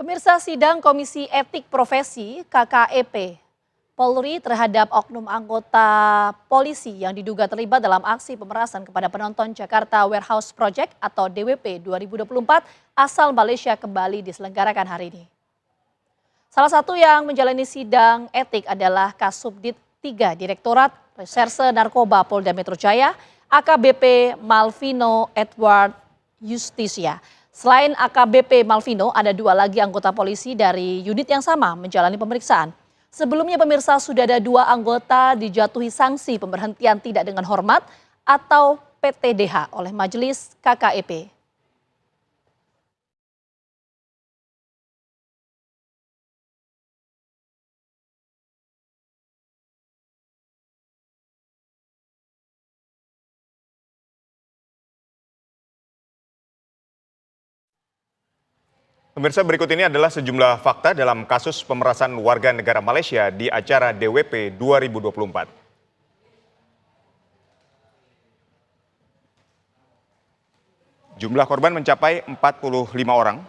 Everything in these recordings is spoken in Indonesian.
Pemirsa sidang Komisi Etik Profesi (KKEP) Polri terhadap oknum anggota polisi yang diduga terlibat dalam aksi pemerasan kepada penonton Jakarta Warehouse Project atau DWP 2024 asal Malaysia kembali diselenggarakan hari ini. Salah satu yang menjalani sidang etik adalah Kasubdit 3 Direktorat Reserse Narkoba Polda Metro Jaya, AKBP Malvino Edward Justisia. Selain AKBP Malvino, ada 2 lagi anggota polisi dari unit yang sama menjalani pemeriksaan. Sebelumnya pemirsa sudah ada 2 anggota dijatuhi sanksi pemberhentian tidak dengan hormat atau PTDH oleh Majelis KKEP. Pemirsa, berikut ini adalah sejumlah fakta dalam kasus pemerasan warga negara Malaysia di acara DWP 2024. Jumlah korban mencapai 45 orang.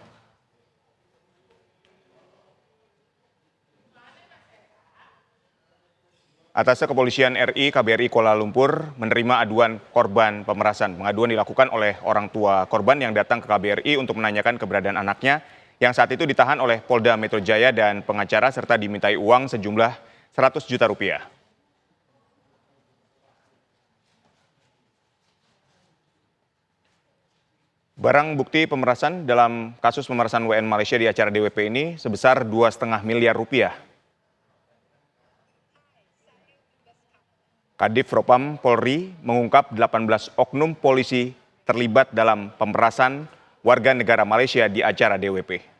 Atasnya Kepolisian RI KBRI Kuala Lumpur menerima aduan korban pemerasan. Pengaduan dilakukan oleh orang tua korban yang datang ke KBRI untuk menanyakan keberadaan anaknya yang saat itu ditahan oleh Polda Metro Jaya dan pengacara serta dimintai uang sejumlah 100 juta rupiah. Barang bukti pemerasan dalam kasus pemerasan WN Malaysia di acara DWP ini sebesar 2,5 miliar rupiah. Kadif Propam Polri mengungkap 18 oknum polisi terlibat dalam pemerasan warga negara Malaysia di acara DWP.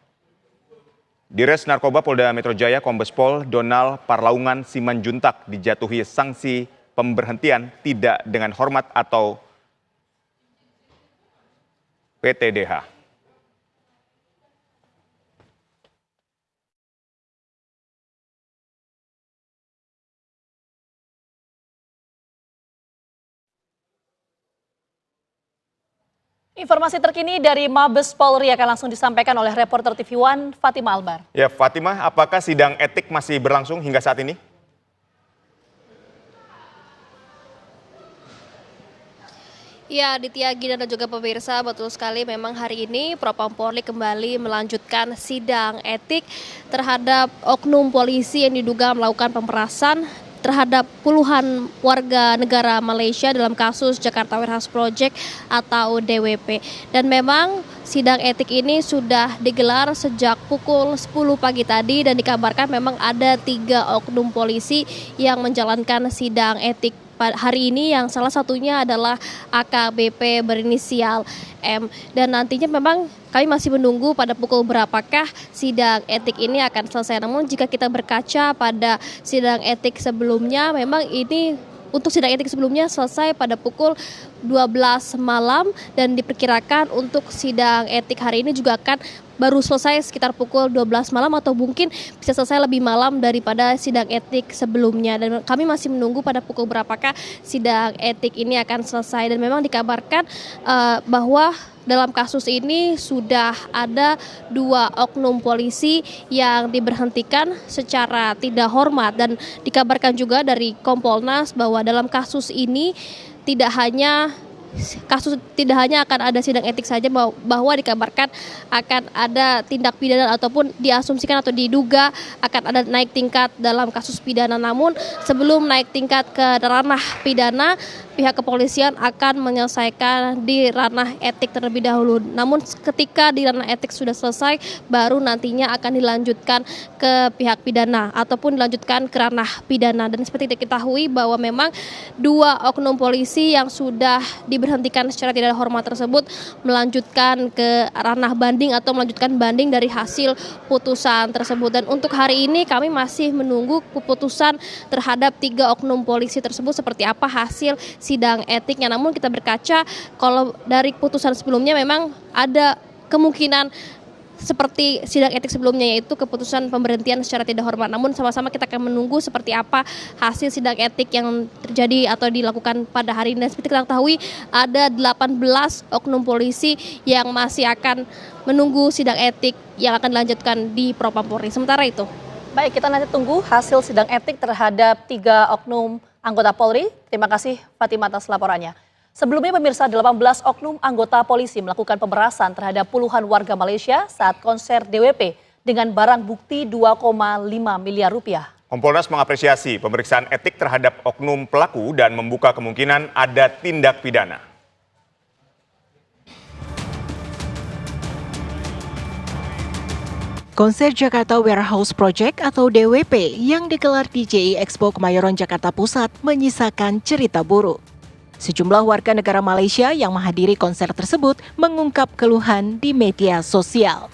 Dires Narkoba Polda Metro Jaya Kombes Pol Donald Parlaungan Simanjuntak dijatuhi sanksi pemberhentian tidak dengan hormat atau PTDH. Informasi terkini dari Mabes Polri akan langsung disampaikan oleh reporter TV One Fatima Albar. Ya, Fatima, apakah sidang etik masih berlangsung hingga saat ini? Ya, Ditya, Gina dan juga pemirsa, betul sekali memang hari ini Propam Polri kembali melanjutkan sidang etik terhadap oknum polisi yang diduga melakukan pemerasan terhadap puluhan warga negara Malaysia dalam kasus Jakarta Warehouse Project atau DWP. Dan memang sidang etik ini sudah digelar sejak pukul 10 pagi tadi dan dikabarkan memang ada 3 oknum polisi yang menjalankan sidang etik hari ini, yang salah satunya adalah AKBP berinisial M. Dan nantinya memang kami masih menunggu pada pukul berapakah sidang etik ini akan selesai. Namun jika kita berkaca pada sidang etik sebelumnya, memang ini untuk sidang etik sebelumnya selesai pada pukul 12 malam dan diperkirakan untuk sidang etik hari ini juga akan baru selesai sekitar pukul 12 malam atau mungkin bisa selesai lebih malam daripada sidang etik sebelumnya. Dan kami masih menunggu pada pukul berapakah sidang etik ini akan selesai. Dan memang dikabarkan bahwa dalam kasus ini sudah ada 2 oknum polisi yang diberhentikan secara tidak hormat. Dan dikabarkan juga dari Kompolnas bahwa dalam kasus ini tidak hanya akan ada sidang etik saja, bahwa dikabarkan akan ada tindak pidana ataupun diasumsikan atau diduga akan ada naik tingkat dalam kasus pidana. Namun sebelum naik tingkat ke ranah pidana, pihak kepolisian akan menyelesaikan di ranah etik terlebih dahulu. Namun ketika di ranah etik sudah selesai, baru nantinya akan dilanjutkan ke pihak pidana ataupun dilanjutkan ke ranah pidana. Dan seperti diketahui bahwa memang 2 oknum polisi yang sudah diberhentikan secara tidak hormat tersebut melanjutkan ke ranah banding atau melanjutkan banding dari hasil putusan tersebut. Dan untuk hari ini kami masih menunggu keputusan terhadap 3 oknum polisi tersebut seperti apa hasil sidang etiknya. Namun kita berkaca kalau dari putusan sebelumnya memang ada kemungkinan seperti sidang etik sebelumnya, yaitu keputusan pemberhentian secara tidak hormat. Namun sama-sama kita akan menunggu seperti apa hasil sidang etik yang terjadi atau dilakukan pada hari ini. Dan seperti kita ketahui ada 18 oknum polisi yang masih akan menunggu sidang etik yang akan dilanjutkan di Propam Polri. Sementara itu. Baik, kita nanti tunggu hasil sidang etik terhadap 3 oknum anggota Polri. Terima kasih Fatimah atas laporannya. Sebelumnya pemirsa, 18 oknum anggota polisi melakukan pemerasan terhadap puluhan warga Malaysia saat konser DWP dengan barang bukti 2,5 miliar rupiah. Kompolnas mengapresiasi pemeriksaan etik terhadap oknum pelaku dan membuka kemungkinan ada tindak pidana. Konser Jakarta Warehouse Project atau DWP yang digelar di JI Expo Kemayoran Jakarta Pusat menyisakan cerita buruk. Sejumlah warga negara Malaysia yang menghadiri konser tersebut mengungkap keluhan di media sosial.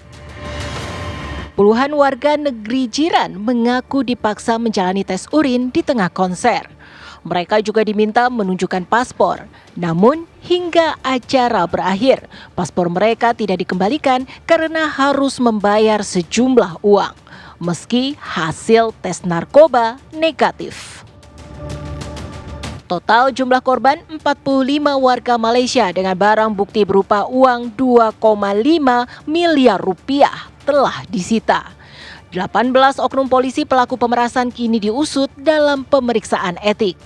Puluhan warga negeri jiran mengaku dipaksa menjalani tes urin di tengah konser. Mereka juga diminta menunjukkan paspor. Namun hingga acara berakhir, paspor mereka tidak dikembalikan karena harus membayar sejumlah uang, meski hasil tes narkoba negatif. Total jumlah korban 45 warga Malaysia dengan barang bukti berupa uang 2,5 miliar rupiah telah disita. 18 oknum polisi pelaku pemerasan kini diusut dalam pemeriksaan etik.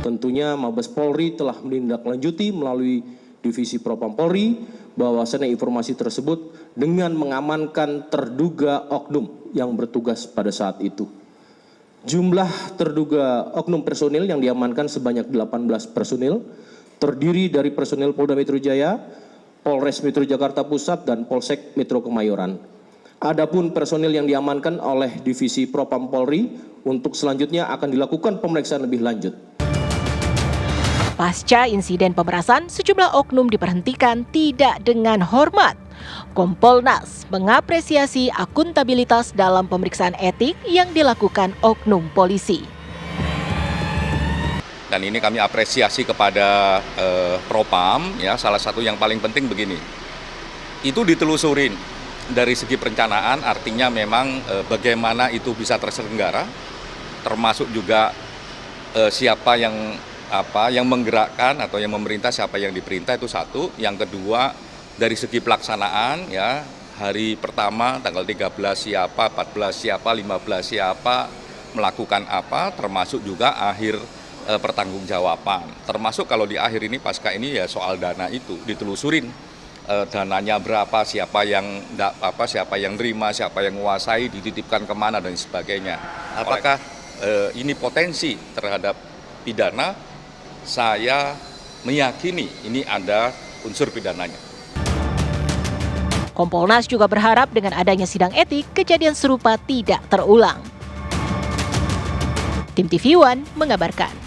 Tentunya Mabes Polri telah menindaklanjuti melalui Divisi Propam Polri bahwasannya informasi tersebut dengan mengamankan terduga oknum yang bertugas pada saat itu. Jumlah terduga oknum personil yang diamankan sebanyak 18 personil, terdiri dari personil Polda Metro Jaya, Polres Metro Jakarta Pusat, dan Polsek Metro Kemayoran. Adapun personil yang diamankan oleh Divisi Propam Polri untuk selanjutnya akan dilakukan pemeriksaan lebih lanjut. Pasca insiden pemerasan, sejumlah oknum diberhentikan tidak dengan hormat. Kompolnas mengapresiasi akuntabilitas dalam pemeriksaan etik yang dilakukan oknum polisi. Dan ini kami apresiasi kepada Propam, ya, salah satu yang paling penting begini, itu ditelusurin dari segi perencanaan, artinya memang bagaimana itu bisa terselenggara, termasuk juga siapa yang menggerakkan atau yang memerintah, siapa yang diperintah, itu satu. Yang kedua, dari segi pelaksanaan, ya, hari pertama tanggal 13 siapa, 14 siapa, 15 siapa melakukan apa, termasuk juga akhir pertanggungjawaban. Termasuk kalau di akhir ini pasca ini ya soal dana itu ditelusurin, dananya berapa, siapa yang terima, siapa yang menguasai, dititipkan kemana dan sebagainya. Apakah ini potensi terhadap pidana? Saya meyakini ini ada unsur pidananya. Kompolnas juga berharap dengan adanya sidang etik, kejadian serupa tidak terulang. Tim TV One mengabarkan.